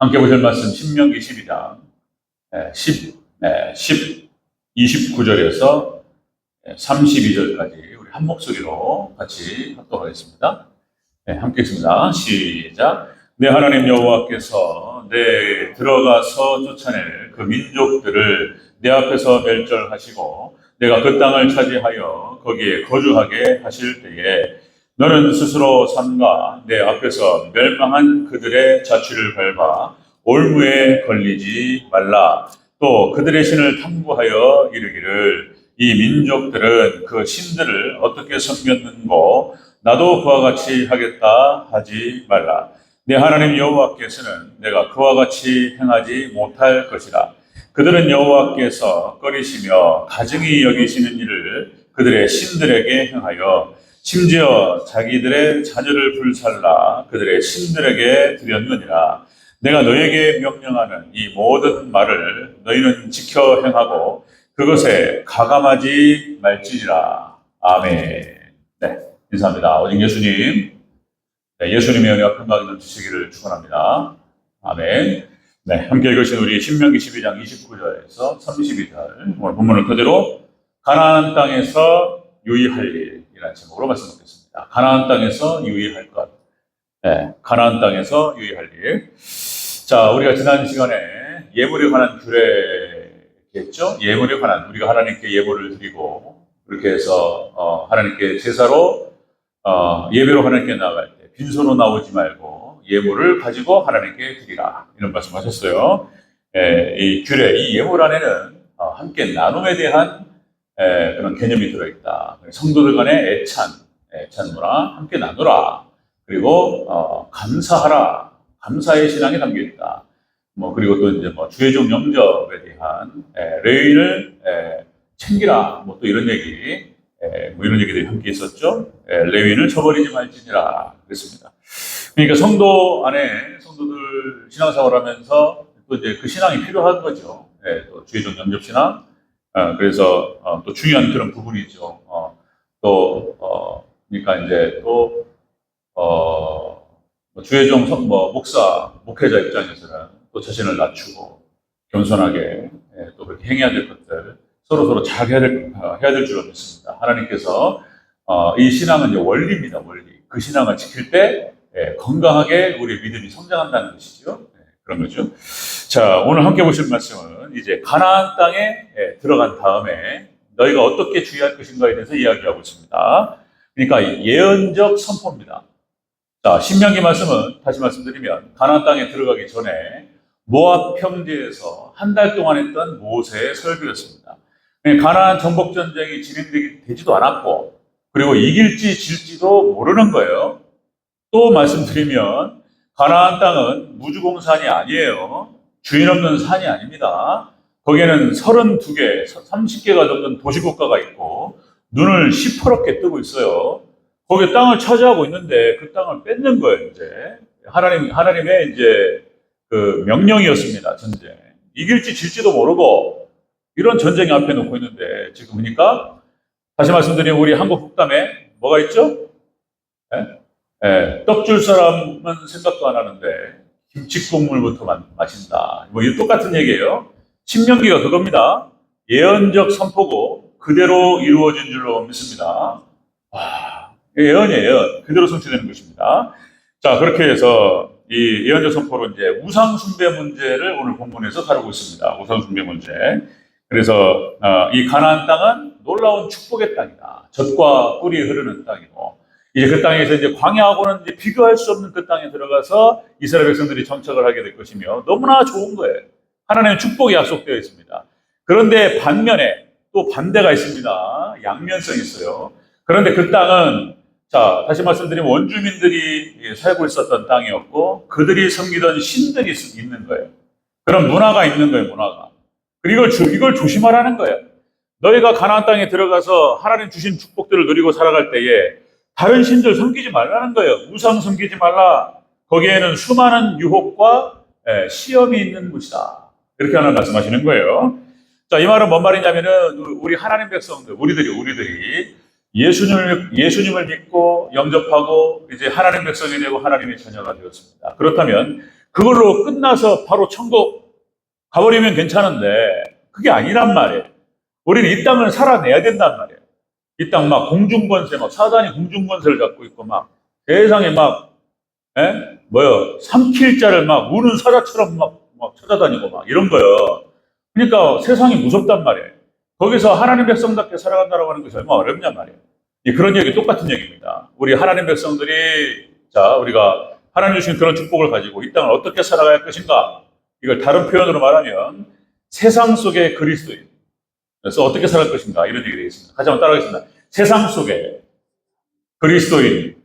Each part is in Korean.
함께 보실 말씀 신명기 12장 29절에서 32절까지 우리 한 목소리로 같이 합독하겠습니다. 함께 읽습니다. 시작. 내 하나님 여호와께서 내 들어가서 쫓아낼 그 민족들을 내 앞에서 멸절하시고 내가 그 땅을 차지하여 거기에 거주하게 하실 때에 너는 스스로 삼가 내 앞에서 멸망한 그들의 자취를 밟아 올무에 걸리지 말라. 또 그들의 신을 탐구하여 이르기를 이 민족들은 그 신들을 어떻게 섬겼는고 나도 그와 같이 하겠다 하지 말라. 내 하나님 여호와께서는 내가 그와 같이 행하지 못할 것이라. 그들은 여호와께서 꺼리시며 가증히 여기시는 일을 그들의 신들에게 행하여 심지어 자기들의 자녀를 불살라 그들의 신들에게 드렸느니라. 내가 너에게 명령하는 이 모든 말을 너희는 지켜 행하고 그것에 가감하지 말지니라. 아멘. 네, 인사합니다. 오직 예수님, 예수님의 은혜가 평강이 넘치시기를 축원합니다. 아멘. 네, 함께 읽으신 우리 신명기 12장 29절에서 32절 오늘 본문을 그대로 가나안 땅에서 유의할 일이라는 제목으로 말씀 드리겠습니다. 가나안 땅에서 유의할 것. 네, 가나안 땅에서 유의할 일. 자, 우리가 지난 시간에 예물에 관한 규례겠죠? 예물에 관한, 우리가 하나님께 예물을 드리고 그렇게 해서 하나님께 제사로 예배로 하나님께 나아갈 때 빈손으로 나오지 말고 예물을 가지고 하나님께 드리라, 이런 말씀하셨어요. 이 규례, 이 예물 안에는 함께 나눔에 대한 그런 개념이 들어있다. 성도들 간의 애찬 문화, 함께 나누라. 그리고 감사하라. 감사의 신앙이 담겨 있다. 그리고 또 이제 주의종 영접에 대한 레위를 챙기라. 또 이런 얘기, 이런 얘기들이 함께 있었죠. 레위를 저버리지 말지니라 그랬습니다. 그러니까 성도 안에 성도들 신앙생활을 하면서 또 이제 그 신앙이 필요한 거죠. 또 주의종 영접 신앙. 그래서 또 중요한 그런 부분이죠. 그러니까 이제 주의종 목사, 목회자 입장에서는 또 자신을 낮추고 겸손하게 또 그렇게 행해야 될 것들 서로 잘 해야 될 줄로 믿습니다. 하나님께서 이 신앙은 이제 원리입니다. 원리. 그 신앙을 지킬 때 건강하게 우리의 믿음이 성장한다는 것이죠. 그런 거죠. 자, 오늘 함께 보실 말씀은 이제 가나안 땅에 들어간 다음에 너희가 어떻게 주의할 것인가에 대해서 이야기하고 있습니다. 그러니까 예언적 선포입니다. 자, 신명기 말씀은 다시 말씀드리면 가나안 땅에 들어가기 전에 모압 평지에서 한 달 동안 했던 모세의 설교였습니다. 가나안 정복 전쟁이 진행되지도 않았고 그리고 이길지 질지도 모르는 거예요. 또 말씀드리면 가나안 땅은 무주공산이 아니에요. 주인 없는 산이 아닙니다. 거기에는 32개, 30개가 넘는 도시국가가 있고 눈을 시퍼렇게 뜨고 있어요. 거기 땅을 차지하고 있는데 그 땅을 뺏는 거예요, 이제. 하나님의 이제 그 명령이었습니다, 전쟁. 이길지 질지도 모르고 이런 전쟁이 앞에 놓고 있는데 지금 보니까 다시 말씀드리면 우리 한국 국담에 뭐가 있죠? 떡 줄 사람은 생각도 안 하는데 김치국물부터 마신다. 이 똑같은 얘기예요. 신명기가 그겁니다. 예언적 선포고 그대로 이루어진 줄로 믿습니다. 예언이에요. 예언. 그대로 성취되는 것입니다. 자, 그렇게 해서 이 예언적 선포로 이제 우상숭배 문제를 오늘 본문에서 다루고 있습니다. 우상숭배 문제. 그래서 이 가나안 땅은 놀라운 축복의 땅이다. 젖과 꿀이 흐르는 땅이고 이제 그 땅에서 이제 광야하고는 이제 비교할 수 없는 그 땅에 들어가서 이스라엘 백성들이 정착을 하게 될 것이며 너무나 좋은 거예요. 하나님의 축복이 약속되어 있습니다. 그런데 반면에 또 반대가 있습니다. 양면성이 있어요. 그런데 그 땅은 자, 다시 말씀드리면 원주민들이 살고 있었던 땅이었고 그들이 섬기던 신들이 있는 거예요. 그런 문화가 있는 거예요, 문화가. 그리고 이걸 조심하라는 거예요. 너희가 가나안 땅에 들어가서 하나님 주신 축복들을 누리고 살아갈 때에 다른 신들 섬기지 말라는 거예요. 우상 섬기지 말라. 거기에는 수많은 유혹과 시험이 있는 곳이다. 이렇게 하나 말씀하시는 거예요. 자, 이 말은 뭔 말이냐면은 우리 하나님 백성들, 우리들이 예수님을 믿고 영접하고 이제 하나님 백성이 되고 하나님의 자녀가 되었습니다. 그렇다면 그걸로 끝나서 바로 천국 가버리면 괜찮은데 그게 아니란 말이에요. 우리는 이 땅을 살아내야 된단 말이에요. 이 땅 막 공중권세, 막 사단이 공중권세를 갖고 있고 막 세상에 막 삼킬 자를 막 우는 사자처럼 막 찾아다니고 막 이런 거요. 그러니까 세상이 무섭단 말이에요. 거기서 하나님 백성답게 살아간다고 하는 것이 얼마나 어렵냔 말이에요. 그런 얘기 똑같은 얘기입니다. 우리 하나님 백성들이 자 우리가 하나님 주신 그런 축복을 가지고 이 땅을 어떻게 살아가야 할 것인가? 이걸 다른 표현으로 말하면 세상 속의 그리스도인. 그래서 어떻게 살아갈 것인가? 이런 얘기 되겠습니다. 같이 한번 따라하겠습니다. 세상 속에 그리스도인.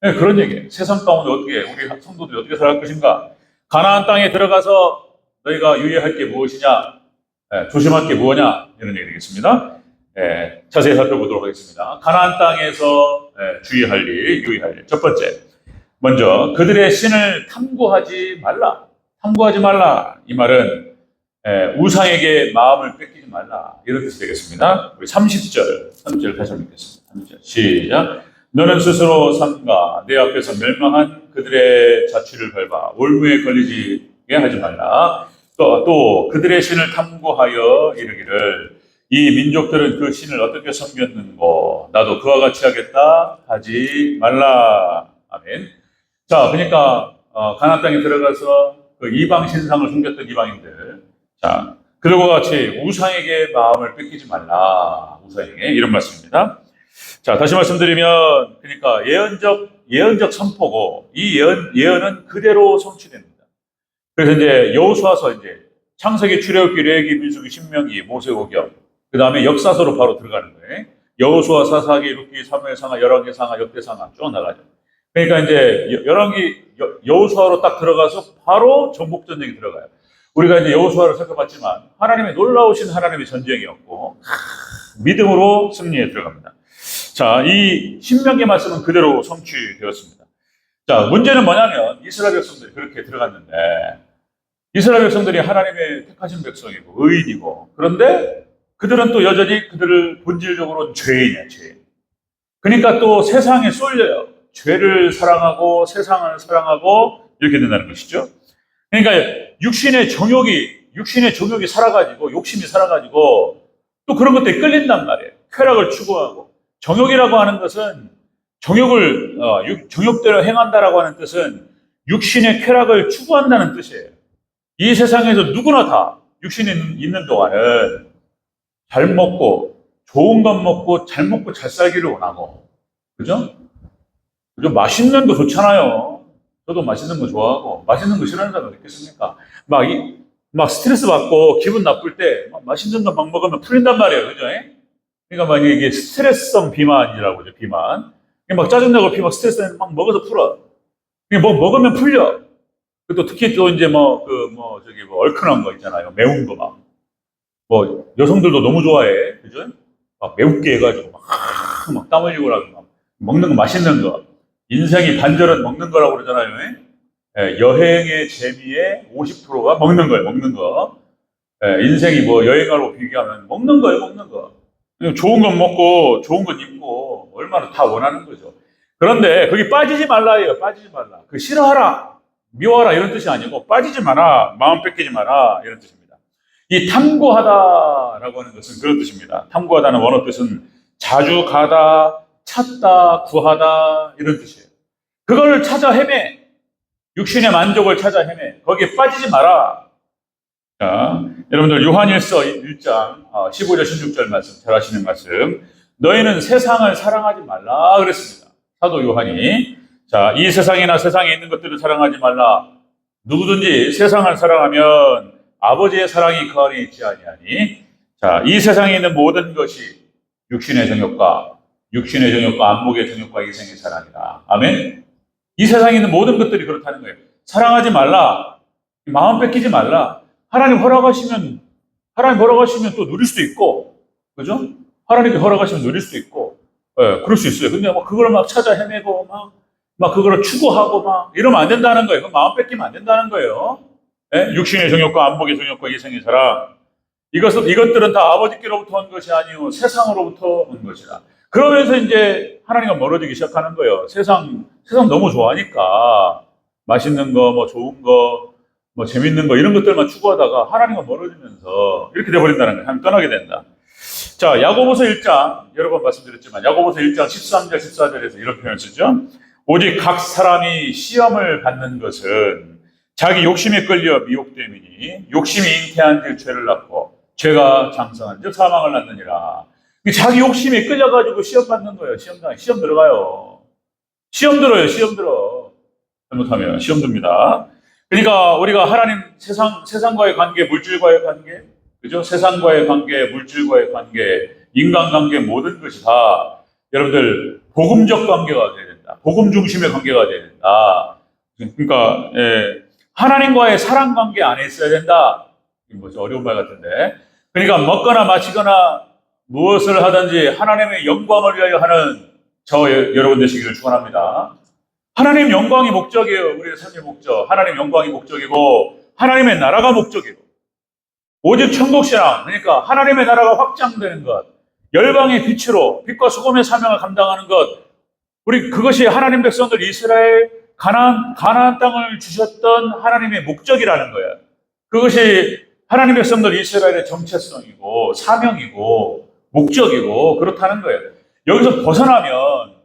네, 그런 얘기예요. 세상 가운데 어떻게 우리 성도들이 어떻게 살아갈 것인가? 가나안 땅에 들어가서 너희가 유의할 게 무엇이냐? 조심할 게 무엇이냐? 이런 얘기 되겠습니다. 자세히 살펴보도록 하겠습니다. 가나안 땅에서 주의할 일, 유의할 일. 첫 번째, 먼저 그들의 신을 탐구하지 말라. 탐구하지 말라. 이 말은 우상에게 마음을 뺏기지 말라. 이런 뜻이 되겠습니다. 우리 30절 다시 한번 읽겠습니다. 30절 시작. 너는 스스로 삼가 내 앞에서 멸망한 그들의 자취를 밟아 올무에 걸리게 하지 말라. 또 그들의 신을 탐구하여 이르기를 이 민족들은 그 신을 어떻게 섬겼는고 나도 그와 같이 하겠다 하지 말라. 아멘. 자, 그러니까 가나안 땅에 들어가서 그 이방 신상을 숨겼던 이방인들, 자 그들과 같이 우상에게 마음을 뺏기지 말라. 우상에게 이런 말씀입니다. 자, 다시 말씀드리면 그러니까 예언적 선포고 이 예언은 그대로 성취됩니다. 그래서 이제 여호수아서 이제 창세기, 출애굽기, 레위기, 민수기, 신명기, 모세오경, 그 다음에 역사서로 바로 들어가는 거예요. 여호수아, 사사기, 룻기, 사무엘상하, 열왕기상하, 역대상하 쭉 나가죠. 그러니까 이제 여호수아로 딱 들어가서 바로 전국 전쟁이 들어가요. 우리가 이제 여호수아를 살펴봤지만 하나님의 놀라우신 하나님의 전쟁이었고 믿음으로 승리에 들어갑니다. 자, 이 신명기 말씀은 그대로 성취되었습니다. 자, 문제는 뭐냐면 이스라엘 백성들이 그렇게 들어갔는데 이스라엘 백성들이 하나님의 택하신 백성이고 의인이고 그런데 그들은 또 여전히 그들을 본질적으로 죄인이야, 죄인. 그러니까 또 세상에 쏠려요. 죄를 사랑하고 세상을 사랑하고 이렇게 된다는 것이죠. 그러니까 육신의 정욕이 살아가지고 욕심이 살아가지고 또 그런 것들에 끌린단 말이에요. 쾌락을 추구하고 정욕이라고 하는 것은 정욕대로 행한다라고 하는 뜻은 육신의 쾌락을 추구한다는 뜻이에요. 이 세상에서 누구나 다 육신이 있는 동안은 잘 먹고 좋은 것 먹고 잘 먹고 잘 살기를 원하고 그죠? 맛있는 거 좋잖아요. 저도 맛있는 거 좋아하고 맛있는 거 싫어하는 사람 있겠습니까? 막 스트레스 받고 기분 나쁠 때 맛있는 거 막 먹으면 풀린단 말이에요. 그죠? 그러니까 막 이게 스트레스성 비만이라고 하죠. 비만. 막 짜증나고 막 스트레스 막 먹어서 풀어. 뭐 먹으면 풀려. 또 특히 또 이제 얼큰한 거 있잖아요. 매운 거 막. 여성들도 너무 좋아해. 그죠? 막 매우게 해가지고 막 땀 흘리고 막 먹는 거 맛있는 거. 인생이 반절은 먹는 거라고 그러잖아요. 여행의 재미의 50%가 먹는 거예요, 먹는 거. 인생이 여행하러 비교하면 먹는 거예요, 먹는 거. 좋은 건 먹고, 좋은 건 입고, 얼마나 다 원하는 거죠. 그런데 거기 빠지지 말라예요, 빠지지 말라. 싫어하라, 미워하라 이런 뜻이 아니고, 빠지지 마라, 마음 뺏기지 마라, 이런 뜻입니다. 이 탐구하다라고 하는 것은 그런 뜻입니다. 탐구하다는 원어 뜻은 자주 가다, 찾다, 구하다 이런 뜻이에요. 그걸 찾아 헤매. 육신의 만족을 찾아 헤매. 거기에 빠지지 마라. 자, 여러분들 요한일서 1장 15절 16절 말씀 잘 아시는 말씀. 너희는 세상을 사랑하지 말라 그랬습니다. 사도 요한이. 자, 이 세상이나 세상에 있는 것들을 사랑하지 말라. 누구든지 세상을 사랑하면 아버지의 사랑이 그 안에 있지 아니하니. 자, 이 세상에 있는 모든 것이 육신의 정욕과 안목의 정욕과 이생의 사랑이다. 아멘. 이 세상에 있는 모든 것들이 그렇다는 거예요. 사랑하지 말라. 마음 뺏기지 말라. 하나님 허락하시면 또 누릴 수도 있고, 그죠? 하나님께 허락하시면 누릴 수도 있고, 그럴 수 있어요. 근데 그걸 막 찾아 헤매고, 막 그걸 추구하고, 이러면 안 된다는 거예요. 그 마음 뺏기면 안 된다는 거예요. 육신의 정욕과 안목의 정욕과 이생의 사랑. 이것들은 다 아버지께로부터 온 것이 아니요 세상으로부터 온 것이다. 그러면서 이제 하나님과 멀어지기 시작하는 거예요. 세상 너무 좋아하니까 맛있는 거, 뭐 좋은 거, 뭐 재밌는 거 이런 것들만 추구하다가 하나님과 멀어지면서 이렇게 돼버린다는 거예요. 하나님 떠나게 된다. 자, 야고보서 1장 여러 번 말씀드렸지만 야고보서 1장 13절 14절에서 이런 표현을 쓰죠. 오직 각 사람이 시험을 받는 것은 자기 욕심에 끌려 미혹됨이니 욕심이 잉태한 즉 죄를 낳고 죄가 장성한 즉 사망을 낳느니라. 자기 욕심에 끌려가지고 시험 받는 거예요. 시험 들어가요. 시험 들어요. 시험 들어. 잘못하면 시험 듭니다. 그러니까 우리가 하나님 세상과의 관계, 물질과의 관계, 그죠? 세상과의 관계, 물질과의 관계, 인간관계 모든 것이 다 여러분들 복음적 관계가 돼야 된다. 복음 중심의 관계가 돼야 된다. 그러니까 하나님과의 사랑 관계 안에 있어야 된다. 뭐죠? 어려운 말 같은데. 그러니까 먹거나 마시거나 무엇을 하든지 하나님의 영광을 위하여 하는 여러분 되시기를 축원합니다. 하나님 영광이 목적이에요. 우리의 삶의 목적. 하나님 영광이 목적이고 하나님의 나라가 목적이고 오직 천국신앙, 그러니까 하나님의 나라가 확장되는 것, 열방의 빛으로 빛과 소금의 사명을 감당하는 것, 그것이 하나님 백성들 이스라엘 가나안 땅을 주셨던 하나님의 목적이라는 거예요. 그것이 하나님 백성들 이스라엘의 정체성이고 사명이고 목적이고 그렇다는 거예요. 여기서 벗어나면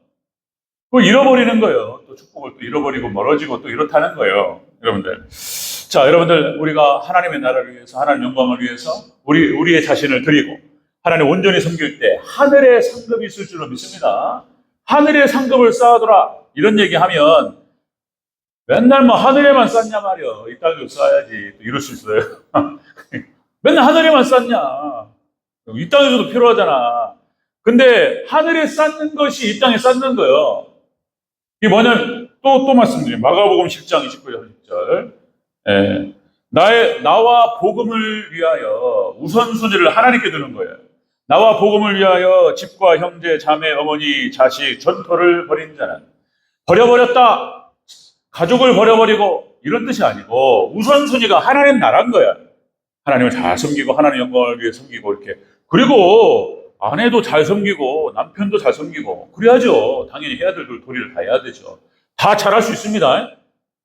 그걸 잃어버리는 거예요. 또 축복을 또 잃어버리고 멀어지고 또 이렇다는 거예요. 여러분들. 자, 여러분들, 우리가 하나님의 나라를 위해서, 하나님 영광을 위해서 우리의 자신을 드리고 하나님 온전히 섬길 때 하늘의 상급이 있을 줄로 믿습니다. 하늘의 상급을 쌓아둬라. 이런 얘기하면 맨날 뭐 하늘에만 쌓냐 말이야. 이 땅에도 쌓아야지. 또 이럴 수 있어요. 맨날 하늘에만 쌓냐. 이 땅에서도 필요하잖아. 근데 하늘에 쌓는 것이 이 땅에 쌓는 거예요. 이게 뭐냐면 또 말씀드려요. 마가복음 10장 29절 30절. 나와 복음을 위하여 우선순위를 하나님께 두는 거예요. 나와 복음을 위하여 집과 형제, 자매, 어머니, 자식, 전토를 벌인 자는 버려버렸다. 가족을 버려버리고 이런 뜻이 아니고 우선순위가 하나님 나라인 거야. 하나님을 잘 섬기고 하나님 영광을 위해 섬기고 이렇게. 그리고 아내도 잘 섬기고 남편도 잘 섬기고 그래야죠. 당연히 해야 될 도리를 다 해야 되죠. 다 잘할 수 있습니다.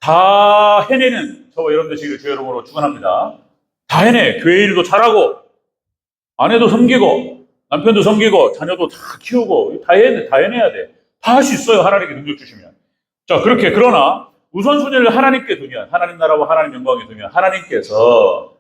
다 해내는 저와 여러분 되시기를 주의 이름으로 축원합니다. 다 해내. 교회 일도 잘하고 아내도 섬기고 남편도 섬기고 자녀도 다 키우고 다 해내야 돼. 다 할 수 있어요. 하나님께 능력 주시면. 자, 그렇게 그러나 우선순위를 하나님께 두면 하나님 나라와 하나님 영광에 두면 하나님께서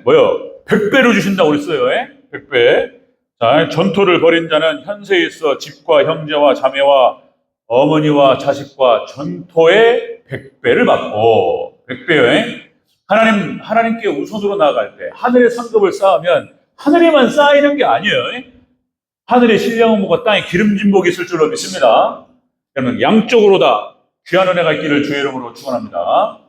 뭐요? 100배로 주신다고 그랬어요. 100배. 자, 전토를 벌인 자는 현세에 있어 집과 형제와 자매와 어머니와 자식과 전토의 100배를 받고 100배요. 하나님께 우선으로 나아갈 때 하늘의 상급을 쌓으면 하늘에만 쌓이는 게 아니에요. 하늘에 신령한 복과 땅에 기름진 복이 있을 줄로 믿습니다. 그러면 양쪽으로 다 귀한 은혜가 있기를 주의 이름으로 축원합니다.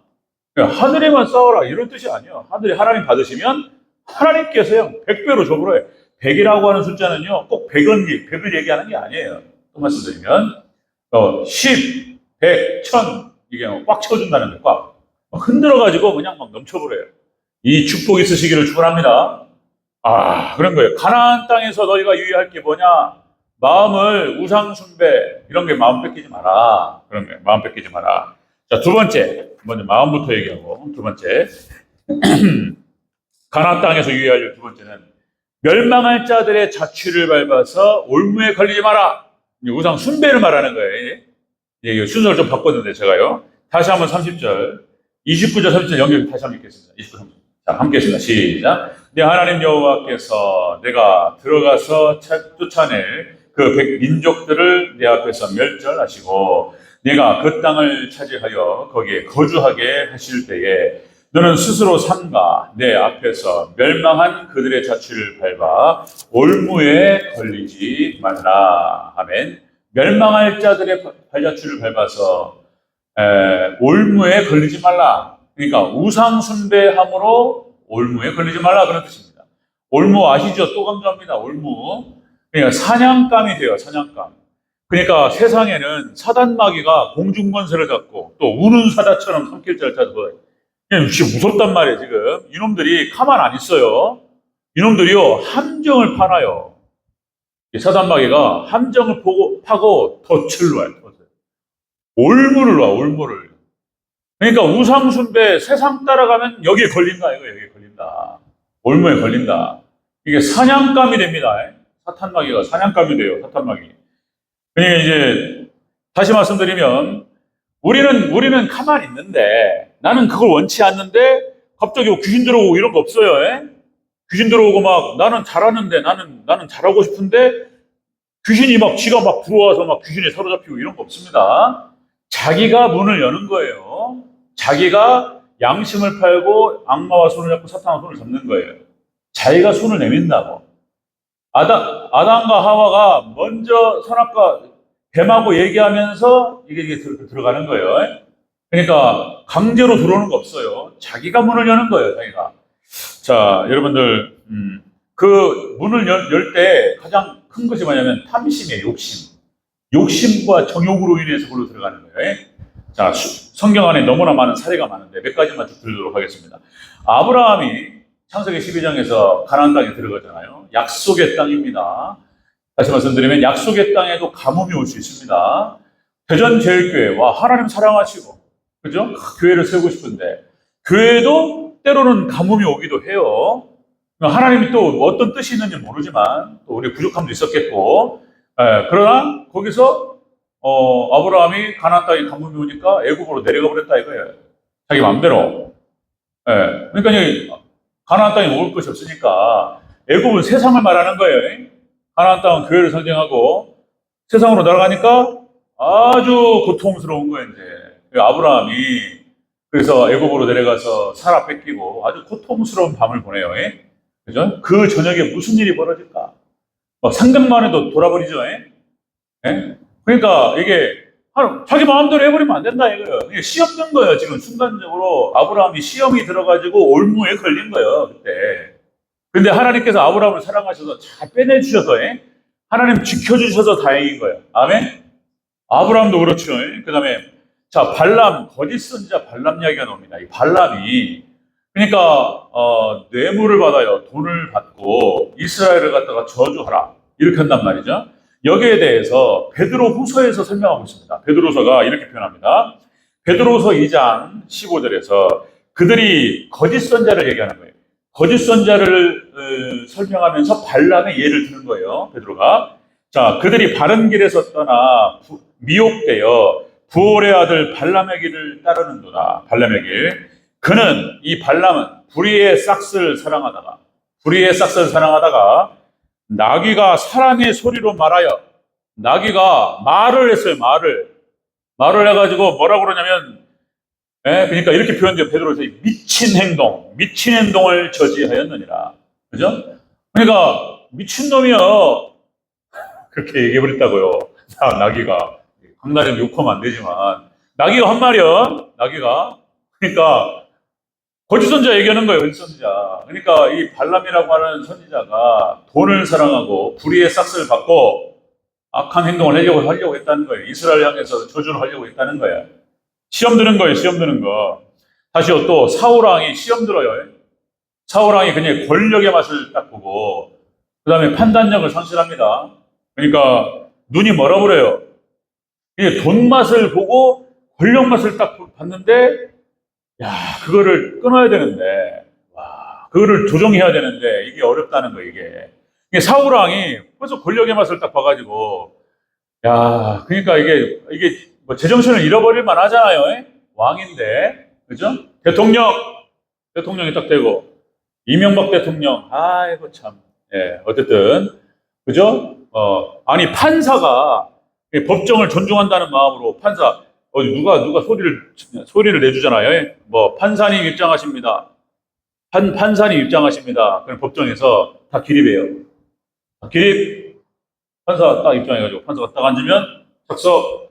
하늘에만 쌓아라 이런 뜻이 아니에요. 하늘에 하나님 받으시면 하나님께서요 100배로 줘버려요. 100이라고 하는 숫자는요 꼭 100을 얘기하는 게 아니에요. 또 말씀드리면 10, 100, 1000 이게 꽉 채워준다는 거예요. 꽉 흔들어가지고 그냥 막 넘쳐버려요. 이 축복이 있으시기를 축원합니다. 그런 거예요. 가나안 땅에서 너희가 유의할 게 뭐냐? 마음을 우상 숭배 이런 게 마음 뺏기지 마라. 그런 거예요. 마음 뺏기지 마라. 자, 두 번째 먼저 마음부터 얘기하고 두 번째 가나안 땅에서 유의할 두 번째는 멸망할 자들의 자취를 밟아서 올무에 걸리지 마라. 우상 숭배를 말하는 거예요. 이 순서를 좀 바꿨는데 제가요. 다시 한번 30절, 29절, 30절 연결 다시 한번 읽겠습니다. 29절, 30절. 자, 함께 했습니다. 시작. 네 하나님 여호와께서 내가 들어가서 쫓아낼 그 민족들을 내 앞에서 멸절하시고 내가 그 땅을 차지하여 거기에 거주하게 하실 때에 너는 스스로 삼가 내 앞에서 멸망한 그들의 자취를 밟아 올무에 걸리지 말라. 아멘. 멸망할 자들의 발자취를 밟아서 올무에 걸리지 말라. 그러니까 우상 숭배함으로 올무에 걸리지 말라 그런 뜻입니다. 올무 아시죠? 또 강조합니다. 올무. 그러니까 사냥감이 돼요. 사냥감. 그러니까 세상에는 사단마귀가 공중권세를 잡고 또 우는 사자처럼 손길자를 찾아서 진짜 무섭단 말이에요. 지금 이놈들이 가만 안 있어요. 이놈들이요 함정을 파놔요. 사단마귀가 함정을 파고 덫을 놔요. 올무를 놔. 올무를. 그러니까 우상숭배 세상 따라가면 여기에 걸린다, 이거 여기에 걸린다. 올무에 걸린다. 이게 사냥감이 됩니다. 사탄마귀가 사냥감이 돼요, 사탄마귀. 그러니까 이제, 다시 말씀드리면, 우리는 가만히 있는데, 나는 그걸 원치 않는데, 갑자기 귀신 들어오고 이런 거 없어요. 귀신 들어오고 막, 나는 잘하는데, 나는 잘하고 싶은데, 귀신이 막, 지가 막 들어와서 막 귀신에 사로잡히고 이런 거 없습니다. 자기가 문을 여는 거예요. 자기가 양심을 팔고 악마와 손을 잡고 사탄과 손을 잡는 거예요. 자기가 손을 내민다고. 아담과 하와가 먼저 선악과 뱀하고 얘기하면서 이게 들어가는 거예요. 그러니까 강제로 들어오는 거 없어요. 자기가 문을 여는 거예요, 자기가. 자, 여러분들, 그 문을 열 때 가장 큰 것이 뭐냐면 탐심이에요, 욕심. 욕심과 정욕으로 인해서 그걸로 들어가는 거예요. 자, 성경 안에 너무나 많은 사례가 많은데 몇 가지만 쭉 들도록 하겠습니다. 아브라함이 창세기 12장에서 가나안 땅에 들어가잖아요. 약속의 땅입니다. 다시 말씀드리면 약속의 땅에도 가뭄이 올 수 있습니다. 대전제일교회와 하나님 사랑하시고, 그죠? 교회를 세우고 싶은데 교회도 때로는 가뭄이 오기도 해요. 하나님이 또 어떤 뜻이 있는지 모르지만 또 우리 부족함도 있었겠고, 그러나 거기서 아브라함이 가나안 땅에 가뭄이 오니까 애굽으로 내려가 버렸다 이거예요. 자기 마음대로. 그러니까 가나안 땅에 먹을 것이 없으니까 애굽은 세상을 말하는 거예요. 가나안 땅은 교회를 상징하고 세상으로 날아가니까 아주 고통스러운 거예요. 이제 아브라함이 그래서 애굽으로 내려가서 사라 뺏기고 아주 고통스러운 밤을 보내요. 그죠? 그 저녁에 무슨 일이 벌어질까? 막 상상만 해도 돌아버리죠. 그러니까 이게 자기 마음대로 해버리면 안 된다 이거예요. 이게 시험 든 거예요. 지금 순간적으로 아브라함이 시험이 들어가지고 올무에 걸린 거예요. 그때. 근데 하나님께서 아브라함을 사랑하셔서 잘 빼내주셔서 하나님 지켜주셔서 다행인 거예요. 아멘. 아브라함도 그렇죠. 그 다음에 자 발람, 거짓 선지자 발람 이야기가 나옵니다. 이 발람이 그러니까 뇌물을 받아요. 돈을 받고 이스라엘을 갖다가 저주하라 이렇게 한단 말이죠. 여기에 대해서 베드로 후서에서 설명하고 있습니다. 베드로서가 이렇게 표현합니다. 베드로서 2장 15절에서 그들이 거짓 선자를 얘기하는 거예요. 거짓 선자를 설명하면서 발람의 예를 드는 거예요. 베드로가. 자, 그들이 바른 길에서 떠나 미혹되어 부올의 아들 발람의 길을 따르는도다. 발람의 길. 그는 이 발람은 불의의 싹스를 사랑하다가 나귀가 사람의 소리로 말하여 나귀가 말을 했어요. 말을 해가지고 뭐라고 그러냐면 그러니까 이렇게 표현돼요. 베드로에서 미친 행동을 저지하였느니라. 그죠? 그러니까 미친놈이요. 그렇게 얘기해버렸다고요. 나귀가. 강나리 욕하면 안 되지만 나귀가 한 말이야. 나귀가. 그러니까 거짓 선지자 얘기하는 거예요. 거짓 선지자. 그러니까 이 발람이라고 하는 선지자가 돈을 사랑하고 불의의 싹스를 받고 악한 행동을 하려고 했다는 거예요. 이스라엘 향해서 저주를 하려고 했다는 거예요. 시험 드는 거예요. 시험 드는 거. 다시 또 사울왕이 시험 들어요. 사울왕이 그냥 권력의 맛을 딱 보고 그 다음에 판단력을 상실합니다. 그러니까 눈이 멀어버려요. 돈 맛을 보고 권력 맛을 딱 봤는데 야, 그거를 끊어야 되는데, 그거를 조정해야 되는데, 이게 어렵다는 거예요, 이게 사울왕이 벌써 권력의 맛을 딱 봐가지고, 야, 그러니까 이게 뭐 제정신을 잃어버릴 만 하잖아요, 왕인데, 그죠? 대통령이 딱 되고, 이명박 대통령, 아이고 참, 어쨌든, 그죠? 아니, 판사가 법정을 존중한다는 마음으로 누가 소리를 내주잖아요. 뭐, 판사님 입장하십니다. 판사님 입장하십니다. 그럼 법정에서 다 기립해요. 기립. 판사 딱 입장해가지고, 판사가 딱 앉으면, 작석.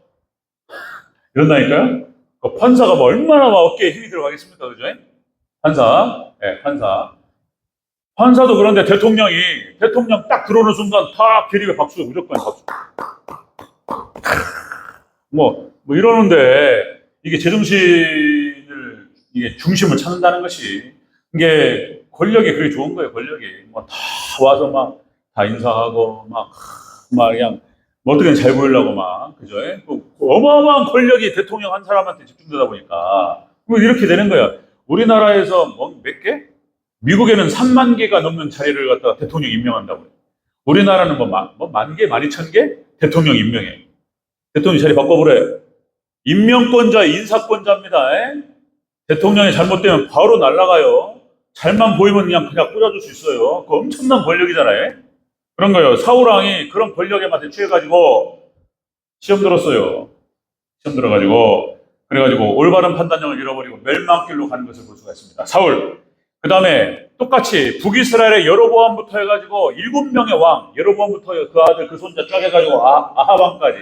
이런다니까요? 그 판사가 뭐 얼마나 막 어깨에 힘이 들어가겠습니까? 그죠? 판사. 판사. 판사도 그런데 대통령 딱 들어오는 순간 탁 기립에 박수, 무조건 박수. 뭐 이러는데, 이게 제정신을, 이게 중심을 찾는다는 것이, 이게 권력이 그렇게 좋은 거예요, 권력이. 뭐 다 와서 막, 다 인사하고, 막 그냥, 뭐 어떻게든 잘 보이려고 막, 그죠? 어마어마한 권력이 대통령 한 사람한테 집중되다 보니까, 뭐 이렇게 되는 거야. 우리나라에서 뭐 몇 개? 미국에는 3만 개가 넘는 자리를 갖다가 대통령 임명한다고요. 우리나라는 만 개, 12,000개? 대통령 임명해. 대통령 자리 바꿔보래. 임명권자, 인사권자입니다. 에? 대통령이 잘못되면 바로 날아가요. 잘만 보이면 그냥 꽂아줄 수 있어요. 그 엄청난 권력이잖아요. 그런 거예요. 사울왕이 그런 권력에 맛에 취해가지고 시험 들었어요. 시험 들어가지고 그래가지고 올바른 판단력을 잃어버리고 멸망길로 가는 것을 볼 수가 있습니다. 사울. 그 다음에 똑같이 북이스라엘의 여로보암부터 해가지고 7명의 왕, 여로보암부터 그 아들 그 손자 쫙 해가지고 아하방까지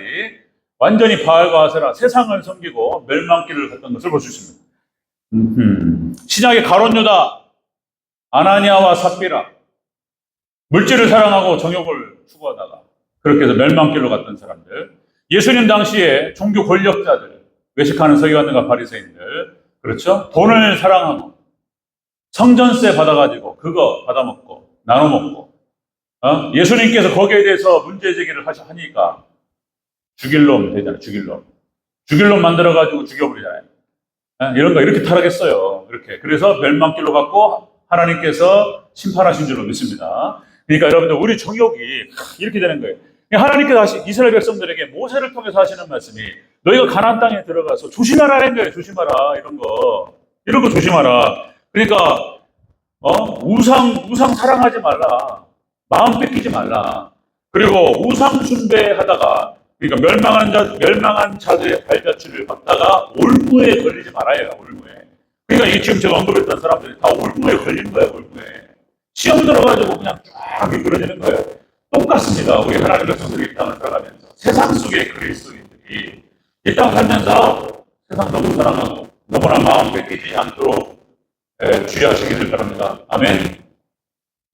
완전히 바알과 아세라 세상을 섬기고 멸망길을 갔던 것을 볼 수 있습니다. 신약의 가룟 유다, 아나니아와 삽비라, 물질을 사랑하고 정욕을 추구하다가 그렇게 해서 멸망길로 갔던 사람들, 예수님 당시에 종교 권력자들, 외식하는 서기관들과 바리새인들, 그렇죠? 돈을 사랑하고 성전세 받아가지고 그거 받아먹고 나눠먹고 예수님께서 거기에 대해서 문제 제기를 하니까 죽일 놈 되잖아요. 죽일 놈 만들어가지고 죽여버리잖아요. 이런 거 이렇게 타락했어요. 이렇게. 그래서 멸망길로 갔고 하나님께서 심판하신 줄로 믿습니다. 그러니까 여러분들 우리 정욕이 이렇게 되는 거예요. 하나님께서 이스라엘 백성들에게 모세를 통해서 하시는 말씀이 너희가 가나안 땅에 들어가서 조심하라는 거예요. 조심하라. 이런 거 조심하라. 그러니까 우상 사랑하지 말라. 마음 뺏기지 말라. 그리고 우상 숭배하다가 그러니까 멸망한 자들의 발자취를 받다가 올무에 걸리지 말아요. 올무에. 그러니까 이게 지금 제가 언급했던 사람들이 다 올무에 걸린 거예요. 올무에. 시험 들어가지고 그냥 쫙 미끄러지는 거예요. 똑같습니다. 우리 하나님 백성들이 이 땅을 살아가면서 세상 속의 그리스도인들이 이 땅 살면서 세상 너무 사랑하고 너무나 마음 뺏기지 않도록 주의하시기를 바랍니다. 아멘.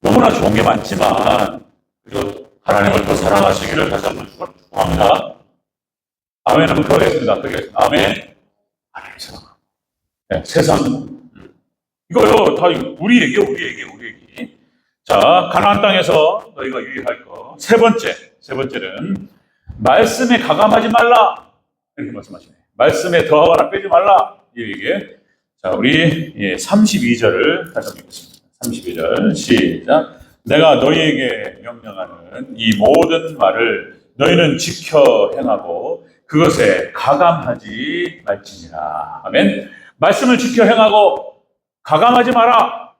너무나 좋은 게 많지만 그리고 하나님을 더 사랑하시기를 다시 한번 축복합니다. 아멘. 한번 더 하겠습니다. 아멘. 하나님 사랑. 네, 세상. 이거요, 다 우리 얘기. 자, 가나안 땅에서 너희가 유의할 거. 세 번째는 말씀에 가감하지 말라. 이렇게 말씀하시네요. 말씀에 더하거나 빼지 말라. 이 얘기에. 자, 우리 32절을 다시 한번 읽겠습니다. 32절 시작. 내가 너희에게 명령하는 이 모든 말을 너희는 지켜 행하고 그것에 가감하지 말지니라. 아멘. 말씀을 지켜 행하고 가감하지 마라.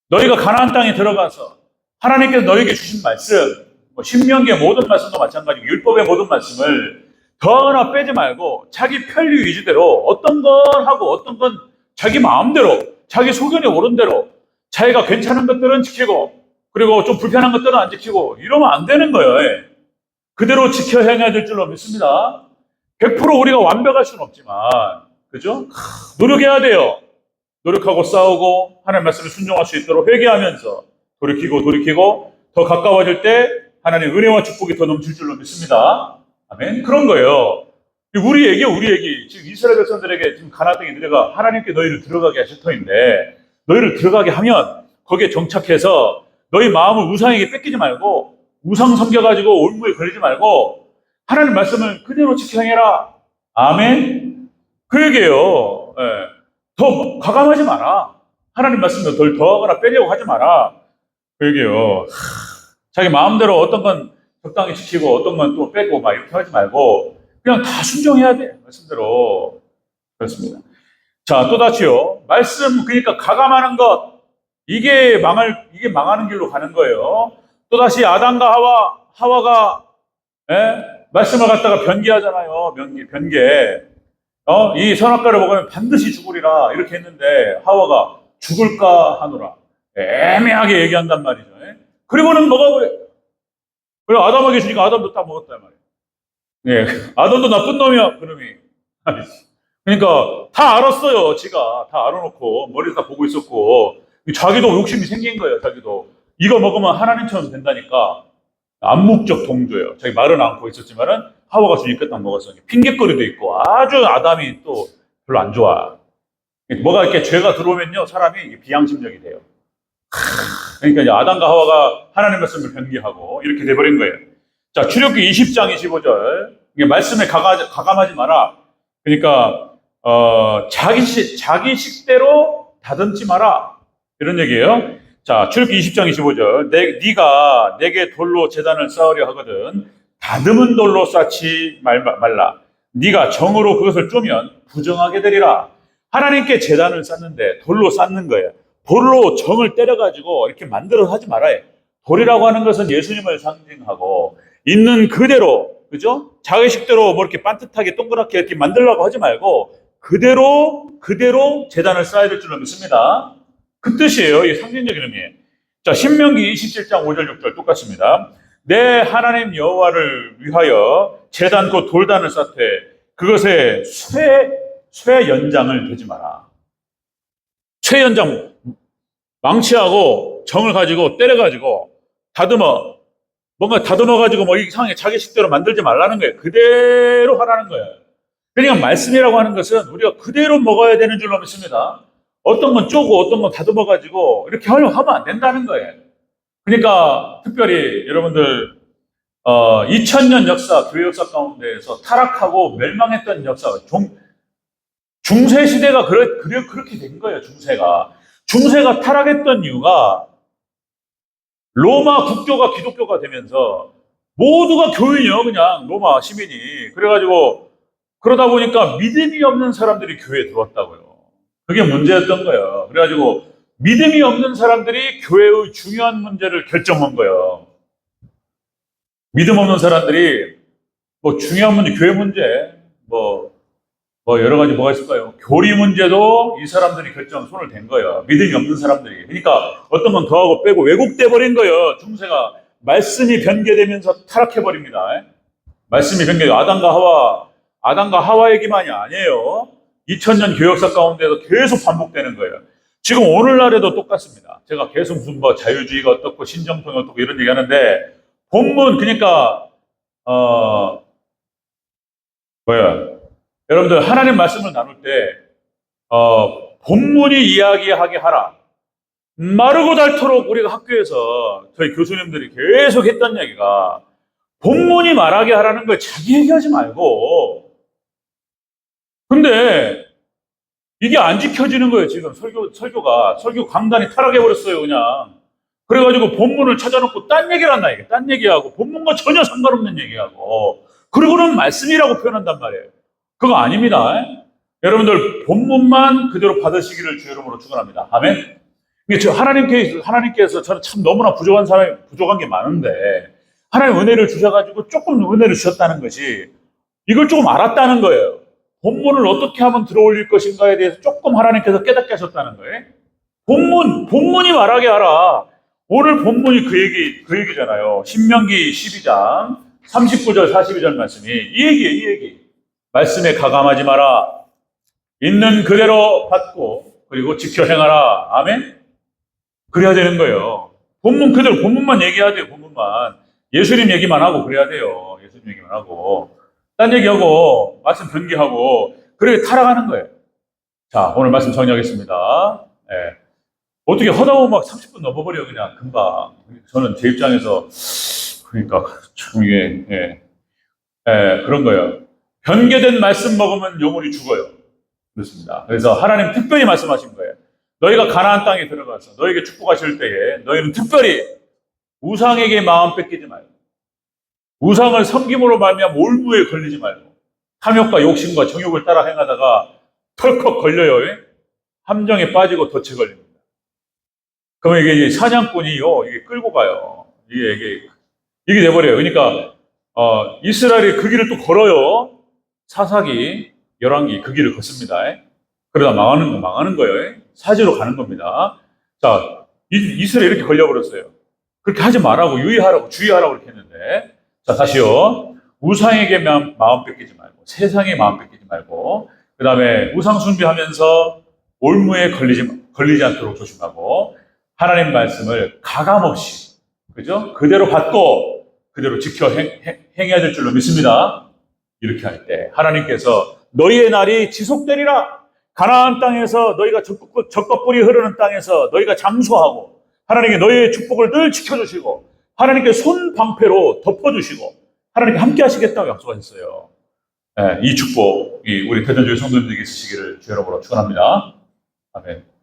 너희가 가나안 땅에 들어가서 하나님께서 너희에게 주신 말씀, 신명기의 모든 말씀도 마찬가지고 율법의 모든 말씀을 더하거나 빼지 말고 자기 편리 위주대로 어떤 건 하고 어떤 건 자기 마음대로 자기 소견이 옳은 대로 자기가 괜찮은 것들은 지키고 그리고 좀 불편한 것들은 안 지키고 이러면 안 되는 거예요. 그대로 지켜 행해야 될 줄로 믿습니다. 100% 우리가 완벽할 수는 없지만 그죠? 노력해야 돼요. 노력하고 싸우고 하나님 말씀을 순종할 수 있도록 회개하면서 돌이키고 더 가까워질 때 하나님의 은혜와 축복이 더 넘칠 줄로 믿습니다. 아멘. 그런 거예요. 우리 얘기. 지금 이스라엘 백성들에게 지금 가나안 땅에 내가 하나님께 너희를 들어가게 하실 터인데 너희를 들어가게 하면 거기에 정착해서 너희 마음을 우상에게 뺏기지 말고 우상 섬겨가지고 올무에 걸리지 말고 하나님 말씀을 그대로 지켜 행해라. 아멘. 그 얘기예요. 더 가감하지 마라. 하나님 말씀을 덜 더하거나 빼려고 하지 마라. 그 얘기예요. 자기 마음대로 어떤 건 적당히 지키고 어떤 건 또 빼고 막 이렇게 하지 말고 그냥 다 순종해야 돼. 말씀대로. 그렇습니다. 자, 또다시요. 말씀, 그러니까 가감하는 것, 이게 망하는 길로 가는 거예요. 또다시 아담과 하와가, 말씀을 갖다가 변개하잖아요. 변개. 이 선악과를 먹으면 반드시 죽으리라. 이렇게 했는데, 하와가 죽을까 하노라. 애매하게 얘기한단 말이죠. 그리고는 먹어버려. 그리고 아담에게 주니까 아담도 딱 먹었단 말이에요. 예. 아담도 나쁜 놈이야, 그놈이. 그러니까 다 알았어요. 지가 다 알아놓고 머리에서 다 보고 있었고 자기도 욕심이 생긴 거예요. 자기도 이거 먹으면 하나님처럼 된다니까 암묵적 동조예요. 자기 말은 않고 있었지만은 하와가 주니까 딱 먹었어요. 핑계거리도 있고 아주 아담이 또 별로 안 좋아. 뭐가 이렇게 죄가 들어오면요 사람이 비양심적이 돼요. 그러니까 이제 아담과 하와가 하나님 말씀을 변개하고 이렇게 돼버린 거예요. 자, 출애굽기 20장 25절 이게 말씀에 가감하지 마라. 그러니까 자기 식대로 다듬지 마라. 이런 얘기예요. 자, 출애굽기 20장 25절. 네가 내게 돌로 제단을 쌓으려 하거든 다듬은 돌로 쌓지 말라. 네가 정으로 그것을 쪼면 부정하게 되리라. 하나님께 제단을 쌓는데 돌로 쌓는 거예요. 돌로 정을 때려가지고 이렇게 만들어 하지 말아요. 돌이라고 하는 것은 예수님을 상징하고 있는 그대로, 그죠? 자기 식대로 뭐 이렇게 반듯하게 동그랗게 이렇게 만들려고 하지 말고 그대로 제단을 쌓아야 될 줄로 믿습니다. 그 뜻이에요. 이 상징적인 의미예요. 자, 신명기 27장 5절 6절 똑같습니다. 내 하나님 여호와를 위하여 제단 곧 돌단을 쌓되 그것에 쇠 연장을 대지 마라. 쇠 연장 망치하고 정을 가지고 때려가지고 뭔가 다듬어가지고 뭐 이상하게 자기 식대로 만들지 말라는 거예요. 그대로 하라는 거예요. 그러니까 말씀이라고 하는 것은 우리가 그대로 먹어야 되는 줄로 믿습니다. 어떤 건 쪼고 어떤 건 다듬어가지고 이렇게 하면 안 된다는 거예요. 그러니까 특별히 여러분들 2000년 역사, 교회 역사 가운데에서 타락하고 멸망했던 역사가 중세 시대가 그렇게 된 거예요. 중세가 타락했던 이유가 로마 국교가 기독교가 되면서 모두가 교인이요, 그냥 로마 시민이. 그래가지고 그러다 보니까 믿음이 없는 사람들이 교회에 들어왔다고요. 그게 문제였던 거예요. 그래가지고 믿음이 없는 사람들이 교회의 중요한 문제를 결정한 거예요. 믿음 없는 사람들이 뭐 중요한 문제, 교회 문제, 뭐 여러 가지 뭐가 있을까요? 교리 문제도 이 사람들이 손을 댄 거예요. 믿음이 없는 사람들이. 그러니까 어떤 건 더하고 빼고 왜곡돼 버린 거예요. 중세가 말씀이 변개되면서 타락해 버립니다. 말씀이 변개. 아담과 하와 얘기만이 아니에요. 2000년 교역사 가운데도 계속 반복되는 거예요. 지금 오늘날에도 똑같습니다. 제가 계속 무슨 뭐 자유주의가 어떻고 신정통이 어떻고 이런 얘기 하는데 본문 그러니까 여러분들 하나님 말씀을 나눌 때 본문이 이야기하게 하라. 마르고 닳도록 우리가 학교에서 저희 교수님들이 계속 했던 얘기가 본문이 말하게 하라는 걸 자기 얘기하지 말고. 근데 이게 안 지켜지는 거예요. 지금 설교 강단이 타락해버렸어요. 그냥 그래가지고 본문을 찾아놓고 딴 얘기를 한다. 이게 딴 얘기하고 본문과 전혀 상관없는 얘기하고 그러고는 말씀이라고 표현한단 말이에요. 그거 아닙니다. 여러분들 본문만 그대로 받으시기를 주의 이름으로 축원합니다. 아멘. 하나님께서 저는 참 너무나 부족한 게 많은데 하나님 은혜를 주셔가지고 조금 은혜를 주셨다는 것이 이걸 조금 알았다는 거예요. 본문을 어떻게 하면 들어올릴 것인가에 대해서 조금 하나님께서 깨닫게 하셨다는 거예요. 본문이 말하게 하라. 오늘 본문이 그 얘기잖아요. 신명기 12장 39절 42절 말씀이 이 얘기. 말씀에 가감하지 마라. 있는 그대로 받고 그리고 지켜 행하라. 아멘. 그래야 되는 거예요. 본문 그대로 본문만 얘기해야 돼요. 본문만. 예수님 얘기만 하고 그래야 돼요. 예수님 얘기만 하고 딴 얘기하고 말씀 변개하고 그렇게 타락하는 거예요. 자, 오늘 말씀 정리하겠습니다. 어떻게 하다 보면 막 30분 넘어버려 그냥 금방. 저는 제 입장에서 그러니까 참 이게 그런 거예요. 변개된 말씀 먹으면 영혼이 죽어요. 그렇습니다. 그래서 하나님 특별히 말씀하신 거예요. 너희가 가나안 땅에 들어가서 너에게 축복하실 때에 너희는 특별히 우상에게 마음 뺏기지 말고 우상을 섬김으로 말미암아 올무에 걸리지 말고 탐욕과 욕심과 정욕을 따라 행하다가 털컥 걸려요. 함정에 빠지고 덫에 걸립니다. 그러면 이게 사냥꾼이요, 이게 끌고 가요. 이게 돼버려요. 그러니까 이스라엘이 그 길을 또 걸어요. 사사기, 열왕기 그 길을 걷습니다. 그러다 망하는 거예요. 사지로 가는 겁니다. 자, 이스라엘이 이렇게 걸려버렸어요. 그렇게 하지 말라고 주의하라고 이렇게 했는데, 자, 다시요. 우상에게 마음 뺏기지 말고, 세상에 마음 뺏기지 말고, 그 다음에 우상 숭배하면서 올무에 걸리지 않도록 조심하고, 하나님 말씀을 가감없이, 그죠? 그대로 받고, 그대로 지켜 행해야 될 줄로 믿습니다. 이렇게 할 때, 하나님께서 너희의 날이 지속되리라. 가나안 땅에서 너희가 적과 꿀이 흐르는 땅에서 너희가 장수하고, 하나님께 너희의 축복을 늘 지켜주시고, 하나님께 손 방패로 덮어주시고, 하나님께 함께 하시겠다고 약속하셨어요. 이 축복이 우리 대전주의 성도님들에게 있으시기를 주의 이름으로 축원합니다. 아멘.